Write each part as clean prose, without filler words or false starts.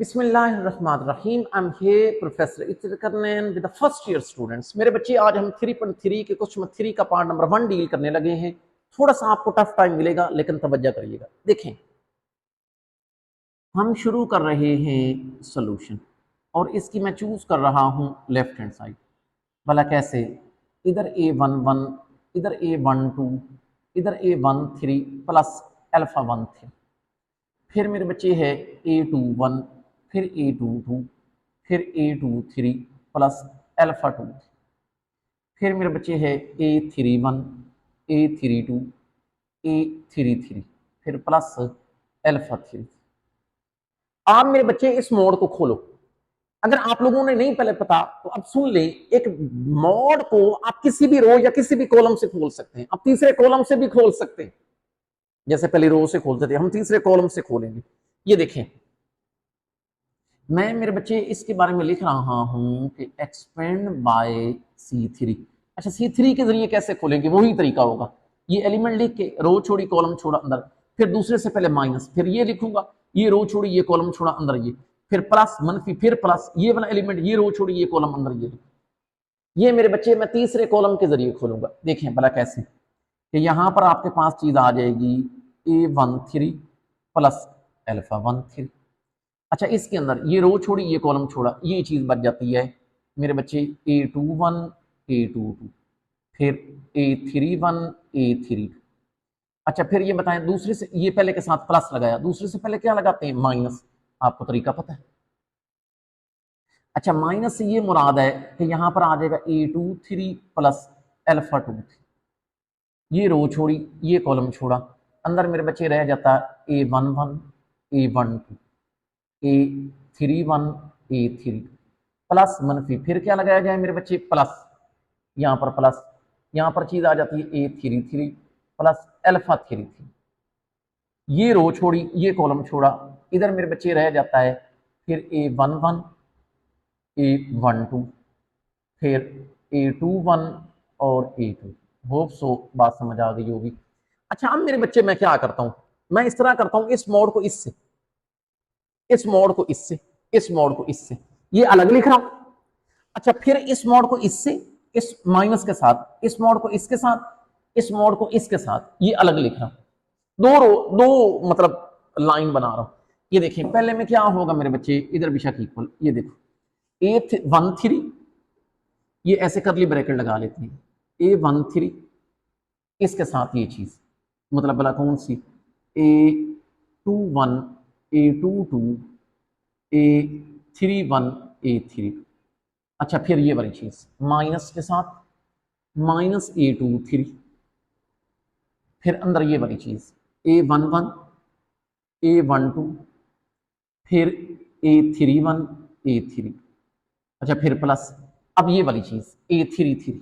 बिस्मिल्लाहिर्रहमानिर्रहीम। I am here professor इत्तरकरनैन with the first year students. मेरे बच्चे, आज हम 3.3 के क्वेश्चन 3 का पार्ट नंबर 1 डील करने लगे हैं। थोड़ा सा आपको टफ टाइम मिलेगा, लेकिन तवज्जो करिएगा। देखें, हम शुरू कर रहे हैं सोल्यूशन, और इसकी मैं चूज कर रहा हूं लेफ्ट हैंड साइड। भला कैसे? इधर A11, इधर A12, इधर A13 प्लस अल्फा 13, फिर मेरे बच्चे है A21, फिर A22, फिर A23 प्लस अल्फा 2, फिर मेरे बच्चे है A31, A32, A33, फिर प्लस अल्फा 3। आप मेरे बच्चे इस मोड को खोलो। अगर आप लोगों ने नहीं पहले पता तो अब सुन ले, एक मोड को आप किसी भी रो या किसी भी कॉलम से खोल सकते हैं। अब तीसरे कॉलम से भी खोल सकते हैं, जैसे पहले रो से खोलते थे, हम तीसरे कॉलम से खोलेंगे। ये देखें, मैं मेरे बच्चे इसके बारे में लिख रहा हूं कि एक्सपेंड बाय C3। अच्छा, C3 के जरिए कैसे खोलेंगे? वही तरीका होगा। ये एलिमेंट लिख के रो छोड़ी कॉलम छोड़ा अंदर, फिर दूसरे से पहले माइनस, फिर ये लिखूंगा, ये रो छोड़ी ये कॉलम छोड़ा अंदर, ये फिर प्लस मनफी, फिर प्लस, ये वाला एलिमेंट, ये रो छोड़ी ये कॉलम अंदर, ये मेरे बच्चे मैं तीसरे कॉलम के जरिए खोलूंगा। देखें भला कैसे, कि यहां पर आपके पास चीज आ जाएगी A13 प्लस अल्फा 13। अच्छा, इसके अंदर ये रो छोड़ी ये कॉलम छोड़ा, ये चीज बच जाती है मेरे बच्चे A21, A22, फिर A31, A32। अच्छा, फिर ये बताएं, दूसरे से ये पहले के साथ प्लस लगाया, दूसरे से पहले क्या लगाते हैं? माइनस। आपको तरीका पता है। अच्छा, माइनस से ये मुराद है कि यहां पर आ जाएगा A23 प्लस अल्फा 2। ये रो छोड़ी ये कॉलम छोड़ा, अंदर मेरे बच्चे रह जाता A11, A12, A31, A32 plus मनफी, फिर क्या लगाया जाए मेरे बच्चे? प्लस। यहाँ पर प्लस, यहाँ पर चीज आ जाती है A33 प्लस अल्फा 33। ये रो छोड़ी ये कॉलम छोड़ा, इधर मेरे बच्चे रह जाता है फिर A11, A12, फिर A21 और A2। होप सो बात समझ आ गई होगी। अच्छा, अब मेरे बच्चे मैं क्या करता हूं? मैं इस तरह करता हूं, इस मोड को इससे, इस मोड को इससे, इस मोड को इससे, ये अलग लिख रहा हूं। अच्छा, फिर इस मोड को इससे, इस माइनस के साथ, इस मोड को इसके साथ, इस मोड को इसके साथ, ये अलग लिख रहा हूं। दो मतलब लाइन बना रहा हूं। ये देखिए, पहले में क्या होगा मेरे बच्चे? इधर बेशक इक्वल, ये देखो A13, ये ऐसे करली ब्रैकेट लगा लेते हैं, A13 इसके साथ ये चीज, मतलब भला कौन सी? A21, A22, A31, A32। अच्छा, फिर ये वाली चीज माइनस के साथ माइनस A23, फिर अंदर ये वाली चीज A11, A12, फिर A31, A3। अच्छा, फिर प्लस, अब ये वाली चीज A33,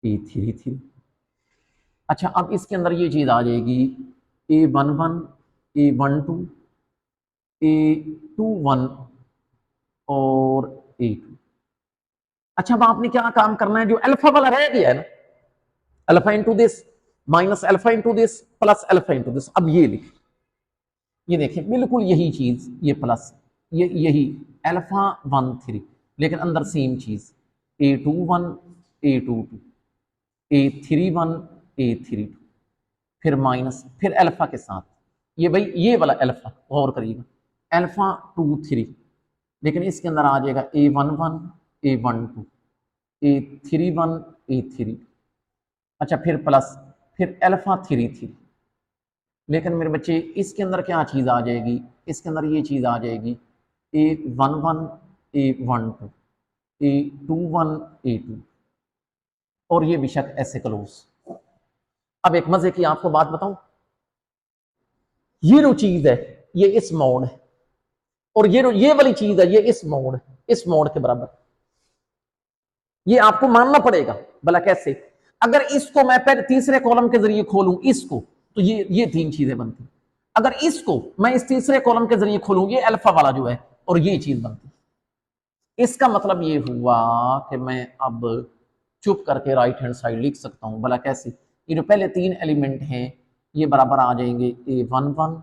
A33। अच्छा, अब इसके अंदर ये चीज आ जाएगी A11, A12, A21 और A2। अच्छा, अब आपने क्या काम करना है? जो अल्फा वाला रह गया है ना, alpha into this minus alpha into this plus alpha into this, अब ये लिख, ये देखिए बिल्कुल यही चीज, ये प्लस, ये यही अल्फा 13, लेकिन अंदर सेम चीज A21, A22, A31, A32, फिर माइनस, फिर अल्फा के साथ, ये भाई ये वाला अल्फा, गौर करिएगा, अल्फा 23, लेकिन इसके अंदर आ जाएगा A11, A12, A31, A3। अच्छा, फिर प्लस, फिर अल्फा 33, लेकिन मेरे बच्चे इसके अंदर क्या चीज आ जाएगी? इसके अंदर ये चीज आ जाएगी A11, A12, A21, A2, और ये बेशक ऐसे क्लोज। अब एक मजे की आपको बात बताऊं, ये जो चीज है ये इस मोड है, और ये वाली चीज है ये इस मोड है, इस मोड के बराबर। ये आपको मानना पड़ेगा। भला कैसे? अगर इसको मैं पहले तीसरे कॉलम के जरिए खोलूं इसको, तो ये तीन चीजें बनती। अगर इसको मैं इस तीसरे कॉलम के जरिए खोलूं, ये अल्फा वाला जो है, और ये चीज बनती। इसका मतलब ये हुआ कि मैं अब चुप करके राइट हैंड साइड लिख सकता हूं। भला कैसे? ये जो पहले तीन एलिमेंट हैं ये बराबर आ जाएंगे A11,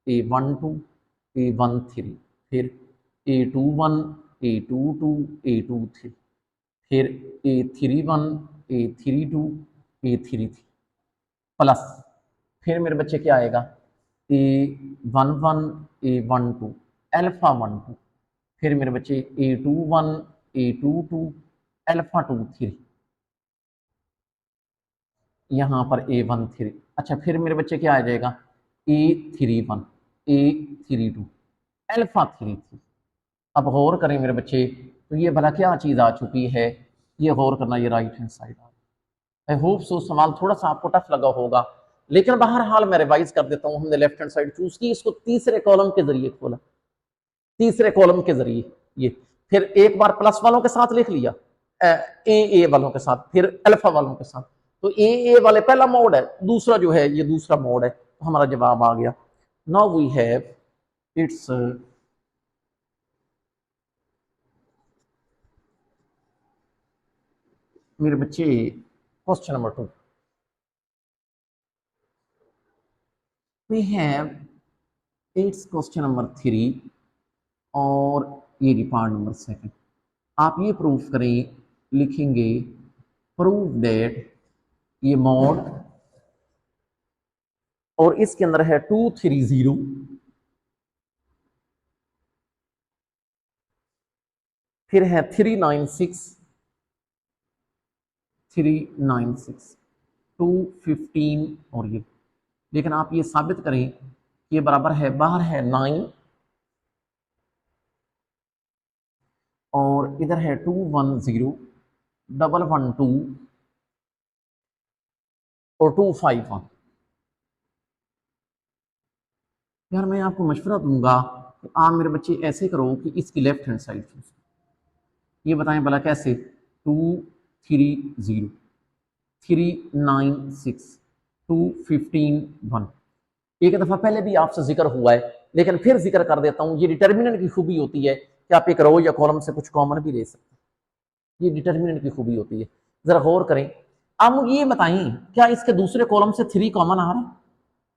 A12, A13। फिर A21 A22 A23, फिर A31 A32 A33 प्लस फिर मेरे बच्चे क्या आएगा A11 A12 अल्फा 12, फिर मेरे बच्चे A21 A22 अल्फा 23, यहाँ पर A13। अच्छा फिर मेरे बच्चे क्या आ जाएगा A31 A32 अल्फा 33। अब गौर करें मेरे बच्चे, तो ये भला क्या चीज़ आ चुकी है, ये गौर करना, ये राइट हैंड साइड आ। आई होप सो सवाल थोड़ा सा आपको टफ लगा होगा, लेकिन बहरहाल मैं रिवाइज कर देता हूँ। हमने लेफ्ट हैंड साइड चूज की, इसको तीसरे कॉलम के जरिए खोला, तीसरे कॉलम के जरिए ये, फिर एक बार प्लस वालों के साथ लिख लिया, ए वालों के साथ, फिर अल्फा वालों के साथ। तो ए वाले पहला मोड है, दूसरा जो है ये दूसरा मोड है, तो हमारा जवाब आ गया। नाउ वी हैव इट्स मेरे बच्चे question number 2 we have its question number 3 और ये पार्ट नंबर 2। आप ये प्रूफ करें, लिखेंगे प्रूव दैट ये मॉड और इसके अंदर है 230, फिर है 396 396 215 और ये, लेकिन आप ये साबित करें कि ये बराबर है, बाहर है 9 और इधर है 210 112 और 251। यार मैं आपको मशवरा दूंगा कि आप मेरे बच्चे ऐसे करो कि इसकी लेफ्ट हैंड साइड चूज, ये बताएं भला कैसे। 230 396 215 1, एक दफा पहले भी आपसे जिक्र हुआ है, लेकिन फिर जिक्र कर देता हूं। ये डिटर्मिनेंट की खूबी होती है कि आप एक रो या कॉलम से कुछ कॉमन भी ले सकते हैं, ये डिटर्मिनेंट की खूबी होती है। जरा गौर करें, आप मुझे ये बताएं, क्या इसके दूसरे कॉलम से 3 कॉमन आ रहा है?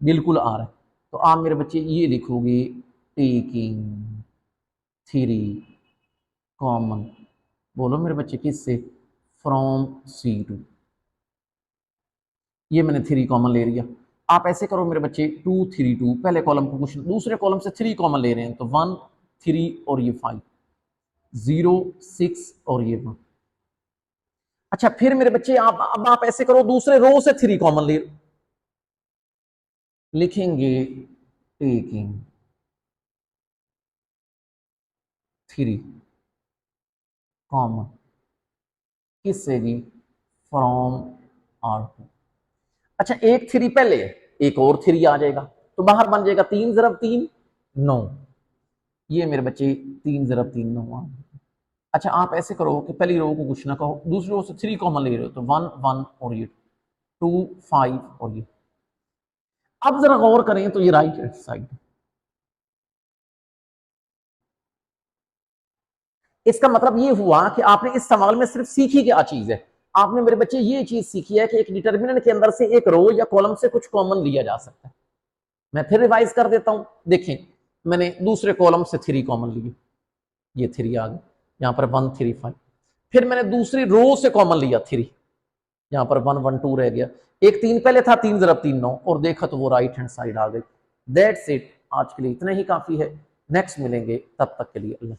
बिल्कुल आ रहा है। तो आप मेरे बच्चे ये लिखोगे टेकिंग 3 कॉमन, बोलो मेरे बच्चे किससे, फ्रॉम C2। ये मैंने 3 कॉमन ले लिया। आप ऐसे करो मेरे बच्चे 232, पहले कॉलम को कुछ, दूसरे कॉलम से 3 कॉमन ले रहे हैं, तो 1 3 और ये 5 0 6 और ये 1। अच्छा फिर मेरे बच्चे अब आप ऐसे करो, दूसरे रो से 3 कॉमन ले, लिखेंगे टेकिंग 3 कॉमन किससे जी, फ्रॉम R2। अच्छा एक 3 पहले, एक और 3 आ जाएगा, तो बाहर बन जाएगा 3 ज़रब 3 9, ये मेरे बच्चे 3 ज़रब 3 9 आ। अच्छा आप ऐसे करो कि पहली रो को कुछ ना कहो, दूसरी रो से 3 कॉमन ले रहे हो, तो 1 1 और ये 2 5 और ये। अब जरा गौर करें तो ये राइट हैंड साइड, इसका मतलब ये हुआ कि आपने इस सवाल में सिर्फ सीखी क्या चीज है, आपने मेरे बच्चे ये चीज सीखी है कि एक डिटर्मिनेंट के अंदर से एक रो या कॉलम से कुछ कॉमन लिया जा सकता है। मैं फिर रिवाइज कर देता हूं, देखें मैंने दूसरे कॉलम से 3 कॉमन लिए, ये 3 आ गए, यहां पर 1 3 5, फिर मैंने दूसरी रो से कॉमन लिया 3, यहां पर 1 1 2 रह गया, एक 3 पहले था, 3 ज़रब 3 9, और देखा तो वो राइट हैंड साइड आ गई। दैट्स इट, आज के लिए इतना ही काफी है। नेक्स्ट मिलेंगे, तब तक के लिए अल्लाह।